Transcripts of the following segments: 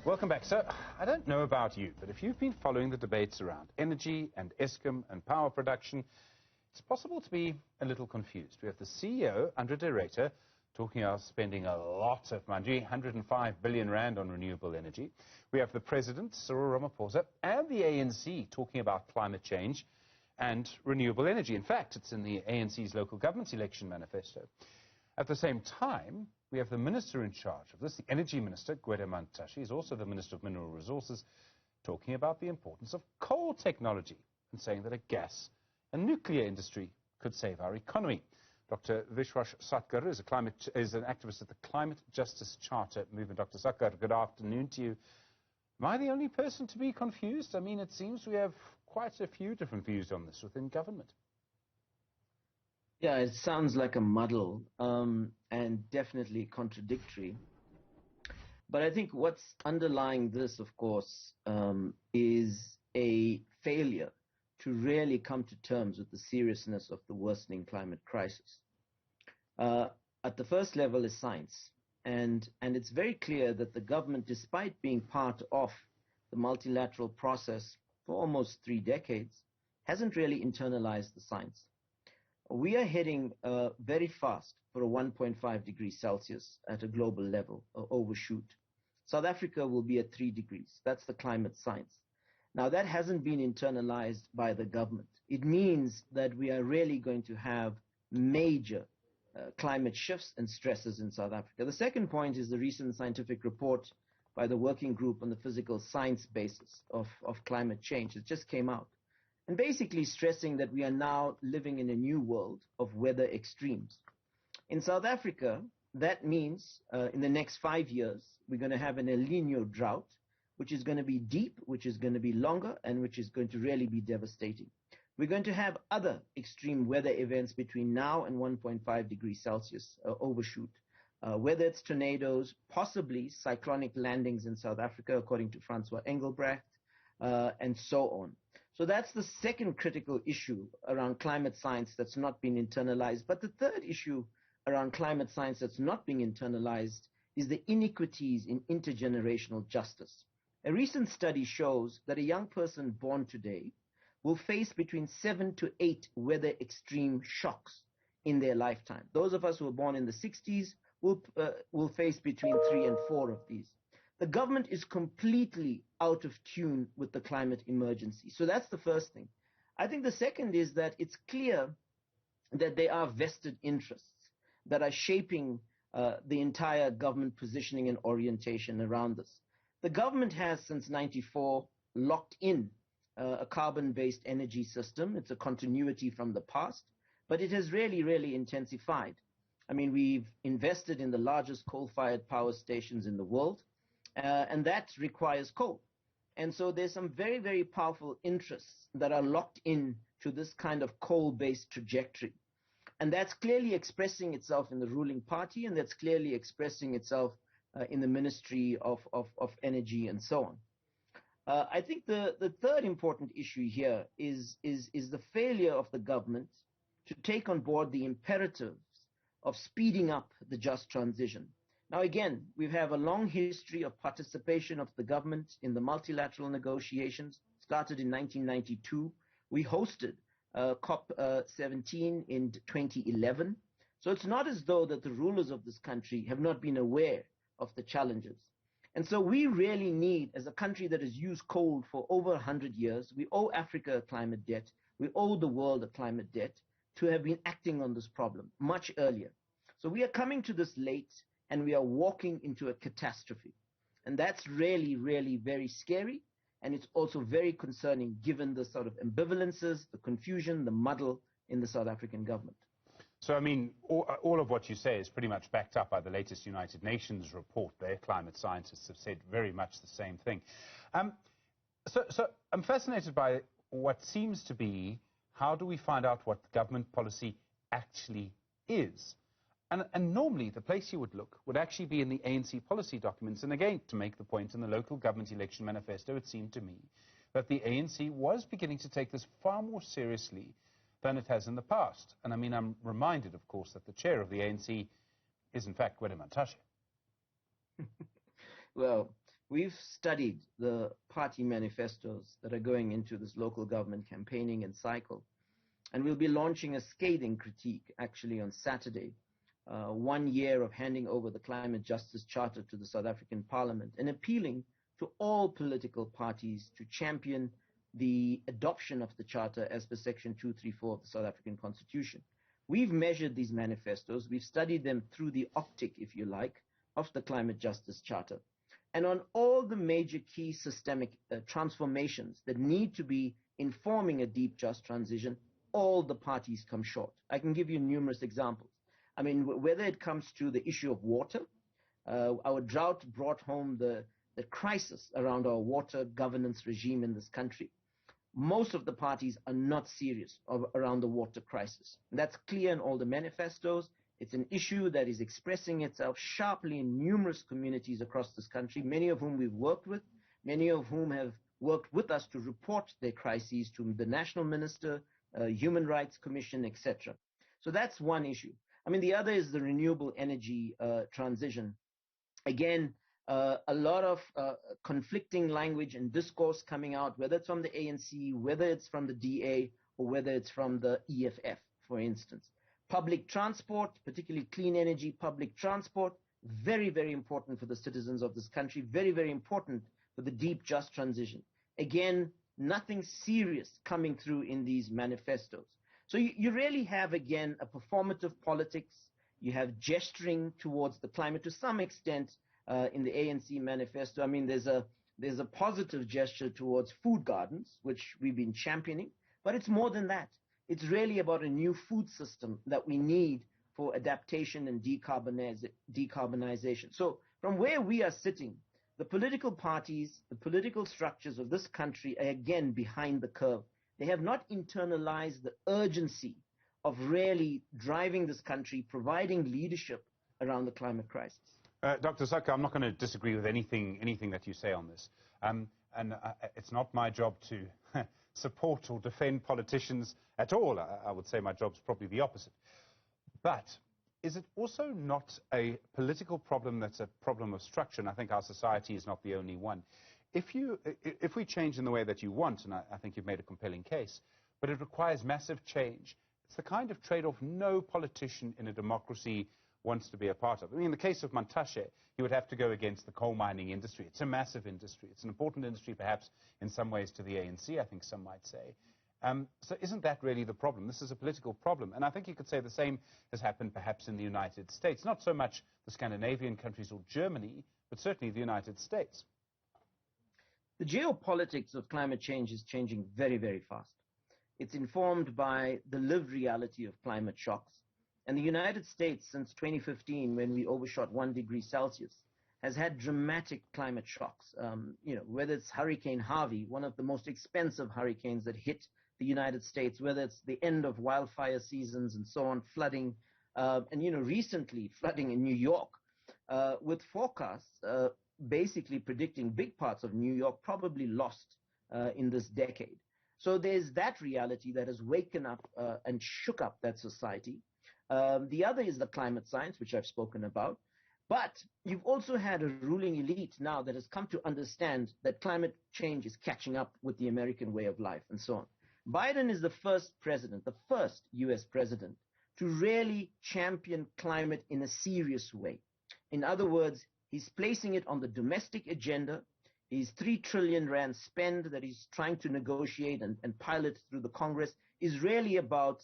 Welcome back. So, I don't know about you, but if you've been following the debates around energy and Eskom and power production, it's possible to be a little confused. We have the CEO, Ruyter, talking about spending a lot of money, 105 billion rand on renewable energy. We have the President, Cyril Ramaphosa, and the ANC talking about climate change and renewable energy. In fact, it's in the ANC's local government election manifesto. At the same time, we have the minister in charge of this, the Energy Minister Gwede Mantashe. He's also the Minister of Mineral Resources, talking about the importance of coal technology and saying that a gas and nuclear industry could save our economy. Dr Vishwas Satgar is an activist at the Climate Justice Charter movement. Dr. Satgar, good afternoon to you. Am I the only person to be confused? I mean, it seems we have quite a few different views on this within government. Yeah, it sounds like a muddle and definitely contradictory. But I think what's underlying this, of course, is a failure to really come to terms with the seriousness of the worsening climate crisis. At the first level is science. And it's very clear that the government, despite being part of the multilateral process for almost 3 decades, hasn't really internalized the science. We are heading very fast for a 1.5 degrees Celsius at a global level, overshoot. South Africa will be at 3 degrees. That's the climate science. Now, that hasn't been internalized by the government. It means that we are really going to have major climate shifts and stresses in South Africa. The second point is the recent scientific report by the Working Group on the Physical Science Basis of Climate Change. It just came out. And basically stressing that we are now living in a new world of weather extremes. In South Africa, that means in the next 5 years, we're going to have an El Niño drought, which is going to be deep, which is going to be longer, and which is going to really be devastating. We're going to have other extreme weather events between now and 1.5 degrees Celsius overshoot, whether it's tornadoes, possibly cyclonic landings in South Africa, according to Francois Engelbrecht, and so on. So that's the second critical issue around climate science that's not been internalized. But the third issue around climate science that's not being internalized is the inequities in intergenerational justice. A recent study shows that a young person born today will face between 7 to 8 weather extreme shocks in their lifetime. Those of us who were born in the 60s will face between 3 and 4 of these. The government is completely out of tune with the climate emergency. So that's the first thing. I think the second is that it's clear that there are vested interests that are shaping the entire government positioning and orientation around this. The government has, since '94, locked in a carbon-based energy system. It's a continuity from the past, but it has really intensified. I mean, we've invested in the largest coal-fired power stations in the world. And that requires coal. And so there's some very powerful interests that are locked in to this kind of coal-based trajectory. And that's clearly expressing itself in the ruling party, and that's clearly expressing itself in the Ministry of Energy and so on. I think the third important issue here is the failure of the government to take on board the imperatives of speeding up the just transition. Now, again, we have a long history of participation of the government in the multilateral negotiations. Started in 1992. We hosted COP17 in 2011. So it's not as though that the rulers of this country have not been aware of the challenges. And so we really need, as a country that has used coal for over 100 years, we owe Africa a climate debt, we owe the world a climate debt, to have been acting on this problem much earlier. So we are coming to this late, and we are walking into a catastrophe. And that's really very scary. And it's also very concerning given the sort of ambivalences, the confusion, the muddle in the South African government. So, I mean, all of what you say is pretty much backed up by the latest United Nations report. Their climate scientists have said very much the same thing. So I'm fascinated by what seems to be, how do we find out what government policy actually is? And normally, the place you would look would actually be in the ANC policy documents. And again, to make the point, in the local government election manifesto, it seemed to me that the ANC was beginning to take this far more seriously than it has in the past. And I mean, I'm reminded, of course, that the chair of the ANC is, in fact, Gwede Mantashe. Well, we've studied the party manifestos that are going into this local government campaigning and cycle. And we'll be launching a scathing critique actually on Saturday, 1 year of handing over the Climate Justice Charter to the South African Parliament and appealing to all political parties to champion the adoption of the Charter as per Section 234 of the South African Constitution. We've measured these manifestos, we've studied them through the optic, if you like, of the Climate Justice Charter. And on all the major key systemic transformations that need to be informing a deep, just transition, all the parties come short. I can give you numerous examples. I mean, whether it comes to the issue of water, our drought brought home the crisis around our water governance regime in this country. Most of the parties are not serious around the water crisis. And that's clear in all the manifestos. It's an issue that is expressing itself sharply in numerous communities across this country, many of whom we've worked with, many of whom have worked with us to report their crises to the National Minister, Human Rights Commission, etc. So that's one issue. I mean, the other is the renewable energy transition. Again, a lot of conflicting language and discourse coming out, whether it's from the ANC, whether it's from the DA, or whether it's from the EFF, for instance. Public transport, particularly clean energy public transport, very, very important for the citizens of this country, very, very important for the deep, just transition. Again, nothing serious coming through in these manifestos. So you really have, again, a performative politics. You have gesturing towards the climate to some extent in the ANC manifesto. I mean, there's a positive gesture towards food gardens, which we've been championing, but it's more than that. It's really about a new food system that we need for adaptation and decarbonization. So from where we are sitting, the political parties, the political structures of this country are again behind the curve. They have not internalized the urgency of really driving this country, providing leadership around the climate crisis. Dr. Satgar, I'm not going to disagree with anything that you say on this. It's not my job to support or defend politicians at all. I would say my job's probably the opposite. But is it also not a political problem that's a problem of structure? And I think our society is not the only one. If we change in the way that you want, and I think you've made a compelling case, but it requires massive change, it's the kind of trade-off no politician in a democracy wants to be a part of. I mean, in the case of Mantashe, he would have to go against the coal mining industry. It's a massive industry. It's an important industry, perhaps, in some ways to the ANC, I think some might say. So isn't that really the problem? This is a political problem. And I think you could say the same has happened perhaps in the United States. Not so much the Scandinavian countries or Germany, but certainly the United States. The geopolitics of climate change is changing very, very fast. It's informed by the lived reality of climate shocks. And the United States, since 2015, when we overshot 1 degree Celsius, has had dramatic climate shocks. Whether it's Hurricane Harvey, one of the most expensive hurricanes that hit the United States, whether it's the end of wildfire seasons and so on, flooding, and recently flooding in New York, with forecasts basically predicting big parts of New York probably lost in this decade. So there's that reality that has waken up and shook up that society. The other is the climate science, which I've spoken about. But you've also had a ruling elite now that has come to understand that climate change is catching up with the American way of life and so on. Biden is the first president, the first U.S. president, to really champion climate in a serious way. In other words, he's placing it on the domestic agenda. His 3 trillion rand spend that he's trying to negotiate and pilot through the Congress is really about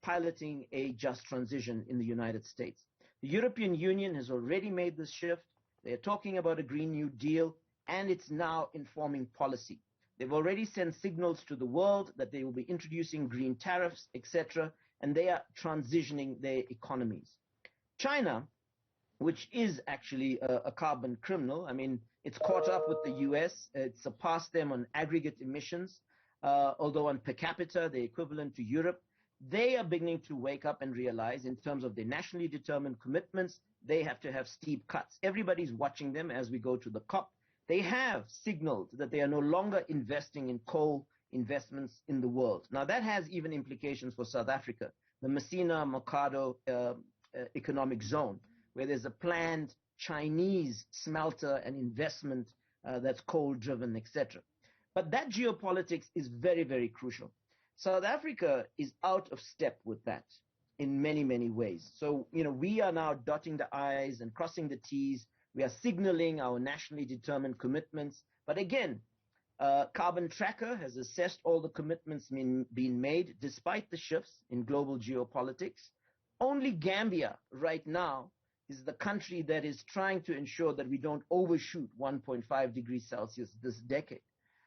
piloting a just transition in the United States. The European Union has already made this shift. They're talking about a Green New Deal, and it's now informing policy. They've already sent signals to the world that they will be introducing green tariffs, etc., and they are transitioning their economies. China, which is actually a carbon criminal, I mean, it's caught up with the US, it's surpassed them on aggregate emissions, although on per capita, they're equivalent to Europe. They are beginning to wake up and realize in terms of their nationally determined commitments, they have to have steep cuts. Everybody's watching them as we go to the COP. They have signaled that they are no longer investing in coal investments in the world. Now, that has even implications for South Africa, the Messina-Mercado economic zone, where there's a planned Chinese smelter and investment that's coal-driven, etc. But that geopolitics is very, very crucial. South Africa is out of step with that in many, many ways. So, we are now dotting the I's and crossing the T's. We are signaling our nationally determined commitments. But again, Carbon Tracker has assessed all the commitments being made despite the shifts in global geopolitics. Only Gambia right now is the country that is trying to ensure that we don't overshoot 1.5 degrees Celsius this decade.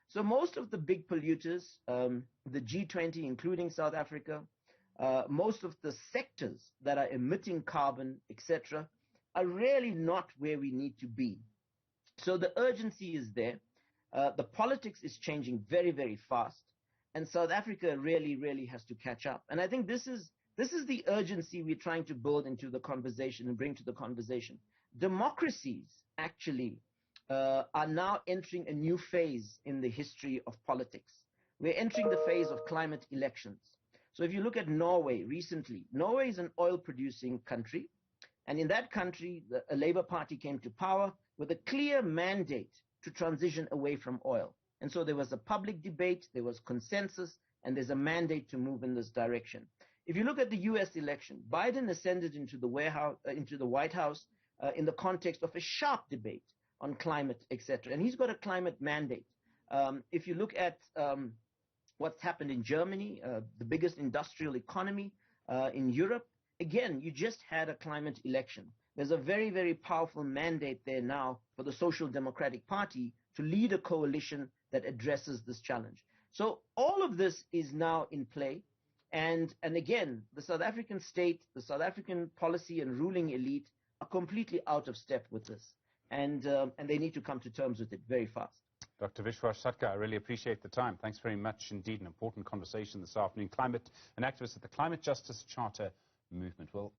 So most of the big polluters, the G20, including South Africa, most of the sectors that are emitting carbon, etc., are really not where we need to be. So the urgency is there. The politics is changing very, very fast, and South Africa really, really has to catch up. And I think this is the urgency we're trying to build into the conversation and bring to the conversation. Democracies actually are now entering a new phase in the history of politics. We're entering the phase of climate elections. So if you look at Norway recently, Norway is an oil-producing country, and in that country, a Labour Party came to power with a clear mandate to transition away from oil. And so there was a public debate, there was consensus, and there's a mandate to move in this direction. If you look at the US election, Biden ascended into the White House in the context of a sharp debate on climate, etc. And he's got a climate mandate. If you look at what's happened in Germany, the biggest industrial economy in Europe, again, you just had a climate election. There's a very, very powerful mandate there now for the Social Democratic Party to lead a coalition that addresses this challenge. So all of this is now in play. And again, the South African state, the South African policy and ruling elite are completely out of step with this. And they need to come to terms with it very fast. Dr. Vishwas Satgar, I really appreciate the time. Thanks very much indeed. An important conversation this afternoon. Climate, an activist at the Climate Justice Charter movement. Well,